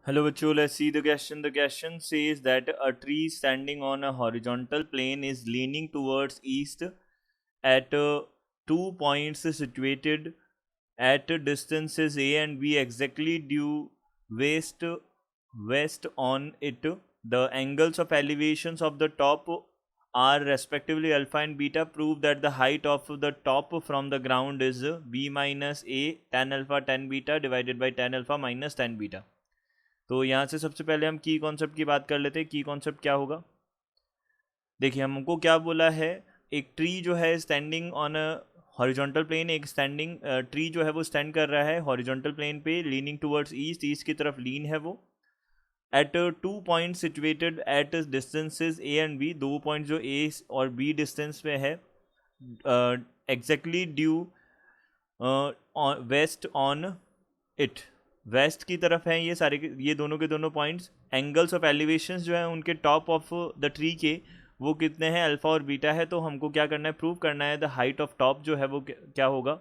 Hello, bachcho. Let's see the question. The question says that a tree standing on a horizontal plane is leaning towards east at 2 points situated at distances A and B exactly due west on it. The angles of elevations of the top are respectively alpha and beta. Prove that the height of the top from the ground is b minus a tan alpha tan beta divided by tan alpha minus tan beta. तो यहाँ से सबसे पहले हम की concept की बात कर लेते हैं। की कॉन्सेप्ट क्या होगा, देखिए हमको क्या बोला है, एक ट्री जो है standing on a horizontal plane, एक स्टैंडिंग ट्री जो है वो स्टैंड कर रहा है हॉरिजॉन्टल प्लेन पे, लीनिंग टूवर्ड्स ईस्ट, ईस्ट की तरफ लीन है वो, at 2 point situated at distances A and B, 2 point जो ए और बी डिस्टेंस पे है, exactly due west on it, west की तरफ है ये सारे ये दोनों के दोनों पॉइंट्स। एंगल्स ऑफ एलिवेशंस जो है उनके टॉप ऑफ द ट्री के वो कितने हैं, अल्फा और बीटा है। तो हमको क्या करना है, प्रूव करना है द हाइट ऑफ टॉप जो है वो क्या होगा,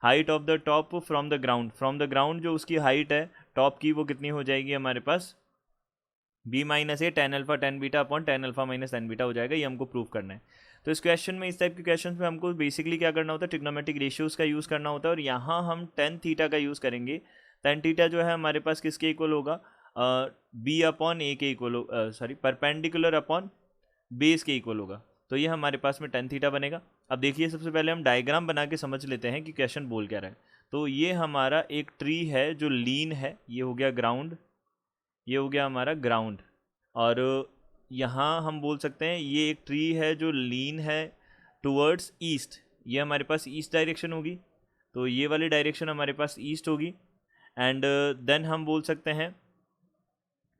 height of the top from the ground, from the ground जो उसकी हाइट है टॉप की वो कितनी हो जाएगी हमारे पास, b minus a tan alpha tan beta upon tan alpha minus tan beta हो जाएगा। ये हमको प्रूव करना है। तो इस क्वेश्चन में, इस टाइप के क्वेश्चन में हमको बेसिकली क्या करना होता है, ट्रिग्नोमेट्रिक रेशियोज़ का यूज़ करना होता है, और यहाँ हम टेन थीटा का यूज़ करेंगे। टेन थीटा जो है हमारे पास किसके इक्वल होगा, बी अपॉन ए के equal, sorry perpendicular upon base के इक्वल होगा। तो ये हमारे पास में टेन थीटा बनेगा। अब देखिए सबसे पहले हम डायग्राम बना के समझ लेते हैं कि क्वेश्चन बोल क्या रहा है। तो ये हमारा एक ट्री है जो लीन है, ये हो गया ग्राउंड, ये हो गया हमारा ग्राउंड, और यहाँ हम बोल सकते हैं ये एक ट्री है जो लीन है टूवर्ड्स ईस्ट, ये हमारे पास ईस्ट डायरेक्शन होगी, तो ये वाली डायरेक्शन हमारे पास ईस्ट होगी। एंड देन हम बोल सकते हैं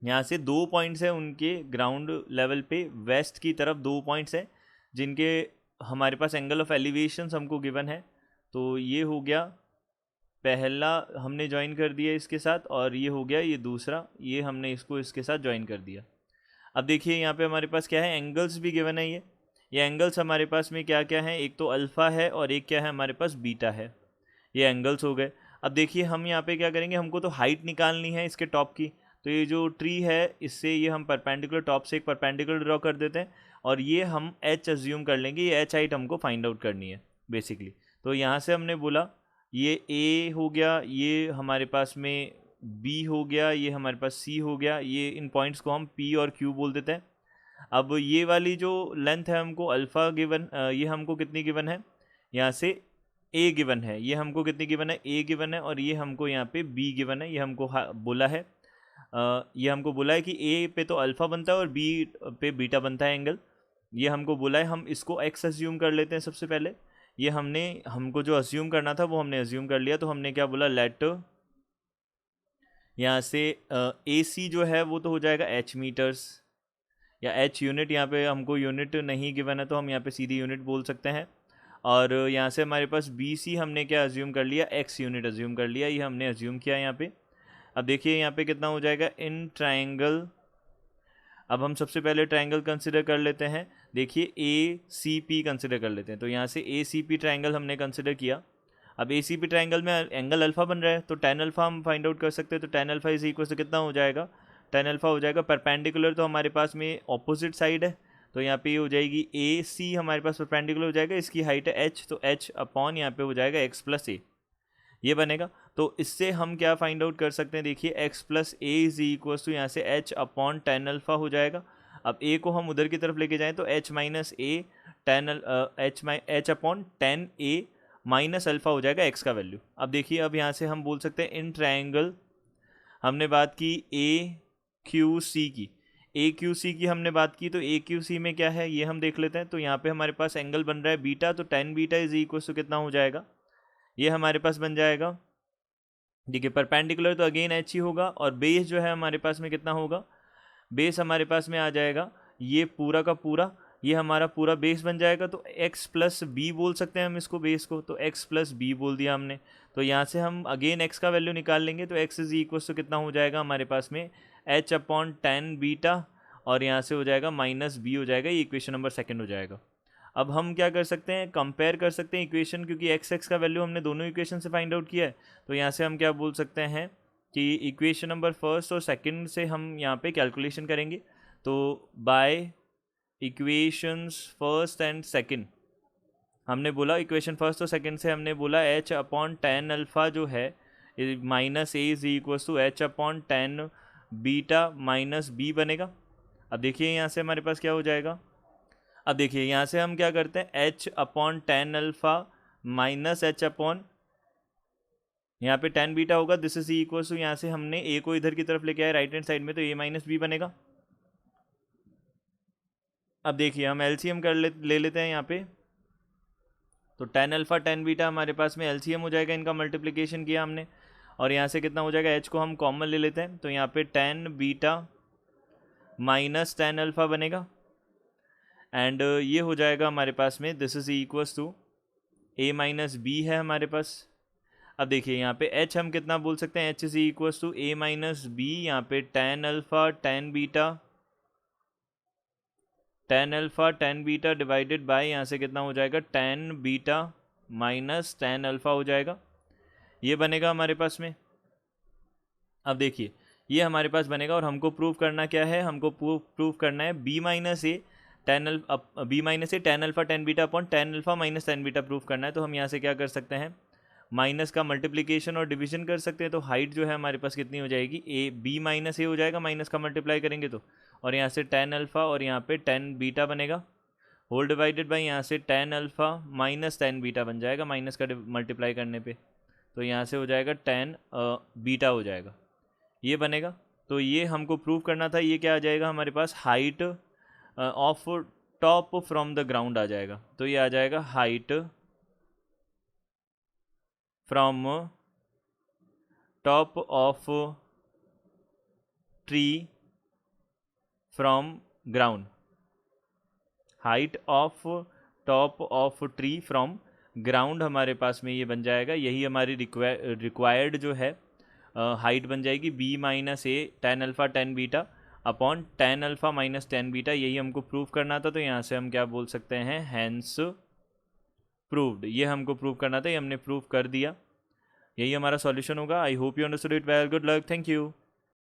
यहाँ से 2 पॉइंट्स हैं उनके ग्राउंड लेवल पे, वेस्ट की तरफ 2 पॉइंट्स हैं जिनके हमारे पास एंगल ऑफ एलिवेशंस हमको गिवन है। तो ये हो गया पहला, हमने ज्वाइन कर दिया इसके साथ, और ये हो गया ये दूसरा, ये हमने इसको इसके साथ ज्वाइन कर दिया। अब देखिए यहाँ पे हमारे पास क्या है, एंगल्स भी गिवन है। ये एंगल्स हमारे पास में क्या क्या है, एक तो अल्फ़ा है और एक क्या है हमारे पास बीटा है, ये एंगल्स हो गए। अब देखिए हम यहाँ पे क्या करेंगे, हमको तो हाइट निकालनी है इसके टॉप की। तो ये जो ट्री है इससे ये हम परपेंडिकुलर, टॉप से एक परपेंडिकुलर ड्रॉ कर देते हैं, और ये हम एच अज्यूम कर लेंगे, ये एच हाइट हमको फाइंड आउट करनी है बेसिकली। तो यहाँ से हमने बोला ये ए हो गया, ये हमारे पास में बी हो गया, ये हमारे पास सी हो गया, ये इन पॉइंट्स को हम पी और क्यू बोल देते हैं। अब ये वाली जो लेंथ है हमको अल्फ़ा गिवन, ये हमको कितनी गिवन है, यहाँ से ए गिवन है, ये हमको कितनी गिवन है, ए गिवन है, और ये हमको यहाँ पे बी गिवन है। ये हमको बोला है, ये हमको बोला है कि ए पे तो अल्फ़ा बनता है और बी पे बीटा बनता है एंगल, ये हमको बोला है। हम इसको एक्स अज्यूम कर लेते हैं सबसे पहले। ये हमको जो अज्यूम करना था वो हमने अज्यूम कर लिया। तो हमने क्या बोला, लेट यहाँ से ए सी जो है वो तो हो जाएगा एच मीटर्स या एच यूनिट, यहाँ पे हमको यूनिट नहीं गिवन है तो हम यहाँ पे सीधी यूनिट बोल सकते हैं। और यहाँ से हमारे पास बी सी हमने क्या अज्यूम कर लिया, एक्स यूनिट अज्यूम कर लिया, ये हमने अज्यूम किया यहाँ पे। अब देखिए यहाँ पे कितना हो जाएगा इन ट्राइंगल। अब हम सबसे पहले ट्राइंगल कंसिडर कर लेते हैं, देखिए ए सी पी कंसिडर कर लेते हैं। तो यहाँ से ए सी पी ट्राइंगल हमने कंसिडर किया। अब ए सी पी ट्राइंगल में एंगल अल्फ़ा बन रहा है, तो टेन अल्फ़ा हम फाइंड आउट कर सकते हैं। तो tan alpha is equal to कितना हो जाएगा, टेन अल्फ़ा हो जाएगा परपेंडिकुलर, तो हमारे पास में ऑपोजिट साइड है, तो यहाँ पे हो जाएगी ए सी हमारे पास परपेंडिकुलर हो जाएगा, इसकी हाइट है एच, तो एच अपॉन यहाँ पे हो जाएगा एक्स प्लस ए, ये बनेगा। तो इससे हम क्या फाइंड आउट कर सकते हैं, देखिए x plus A is equal to यहाँ से एच अपॉन टेन अल्फ़ा हो जाएगा। अब ए को हम उधर की तरफ लेके जाएं तो H minus a ten H upon ten A minus alpha हो जाएगा एक्स का वैल्यू। अब देखिए अब यहाँ से हम बोल सकते हैं इन ट्रायंगल, हमने बात की ए क्यू सी की, ए क्यू सी की हमने बात की, तो ए क्यू सी में क्या है ये हम देख लेते हैं। तो यहाँ पे हमारे पास एंगल बन रहा है बीटा, तो tan beta is equal to कितना हो जाएगा, ये हमारे पास बन जाएगा, देखिए परपेंडिकुलर तो अगेन एच ही होगा, और बेस जो है हमारे पास में कितना होगा, बेस हमारे पास में आ जाएगा ये पूरा का पूरा, ये हमारा पूरा बेस बन जाएगा। तो x प्लस बी बोल सकते हैं हम इसको, बेस को, तो x प्लस बी बोल दिया हमने। तो यहाँ से हम अगेन x का वैल्यू निकाल लेंगे, तो x इज इक्वल टू कितना हो जाएगा हमारे पास में h अपॉन टेन बीटा, और यहाँ से हो जाएगा माइनस बी हो जाएगा, ये इक्वेशन नंबर सेकेंड हो जाएगा। अब हम क्या कर सकते हैं, कंपेयर कर सकते हैं इक्वेशन, क्योंकि एक्स एक्स का वैल्यू हमने दोनों इक्वेशन से फाइंड आउट किया है। तो यहाँ से हम क्या बोल सकते हैं कि इक्वेशन नंबर फर्स्ट और सेकंड से हम यहाँ पे कैलकुलेशन करेंगे। तो by equations first and second हमने बोला, इक्वेशन फर्स्ट और सेकंड से हमने बोला h अपॉन टेन अल्फ़ा जो है minus A is equal to h upon tan beta minus B बनेगा। अब देखिए यहाँ से हमारे पास क्या हो जाएगा। अब देखिए यहाँ से हम क्या करते हैं, h upon tan alpha minus H upon, यहाँ पे टेन बीटा होगा, दिस इज इक्वल टू, यहाँ से हमने a को इधर की तरफ लेके आए राइट हैंड साइड में, तो a माइनस बी बनेगा। अब देखिए हम एलसीएम ले लेते हैं यहाँ पे। तो टेन अल्फ़ा टेन बीटा हमारे पास में एलसीएम हो जाएगा, इनका मल्टीप्लिकेशन किया हमने, और यहाँ से कितना हो जाएगा, h को हम कॉमन ले लेते हैं, तो यहाँ पे tan beta minus tan alpha बनेगा। एंड ये हो जाएगा हमारे पास में, this is equals to a minus B है हमारे पास। अब देखिए यहाँ पे h हम कितना बोल सकते हैं, h is equals to a minus B, यहाँ पे tan alpha tan beta divided by, यहाँ से कितना हो जाएगा, tan beta minus tan alpha हो जाएगा, ये बनेगा हमारे पास में। अब देखिए ये हमारे पास बनेगा, और हमको प्रूव करना क्या है, हमको प्रूव करना है b minus a tan alpha tan beta upon tan alpha minus tan beta prove करना है। तो हम यहाँ से क्या कर सकते हैं, माइनस का मल्टीप्लिकेशन और डिवीजन कर सकते हैं। तो हाइट जो है हमारे पास कितनी हो जाएगी, ए बी माइनस ए हो जाएगा, माइनस का मल्टीप्लाई करेंगे तो, और यहाँ से टेन अल्फ़ा और यहाँ पे टेन बीटा बनेगा, होल डिवाइडेड बाई यहाँ से ten alpha minus tan beta बन जाएगा, माइनस का मल्टीप्लाई करने पे, तो यहाँ से हो जाएगा टेन बीटा हो जाएगा, ये बनेगा। तो ये हमको प्रूव करना था, ये क्या आ जाएगा हमारे पास, height of top from the ground आ जाएगा। तो ये आ जाएगा height from top of tree from ground, height of top of tree from ground हमारे पास में ये बन जाएगा। यही हमारी रिक्वायर्ड जो है हाइट बन जाएगी, b minus a tan alpha tan beta upon tan alpha minus tan beta, यही हमको प्रूव करना था। तो यहाँ से हम क्या बोल सकते हैं, हैंस प्रूव्ड, ये हमको प्रूव करना था, ये हमने प्रूव कर दिया, यही हमारा सॉल्यूशन होगा। I hope you understood it well, good luck, thank you.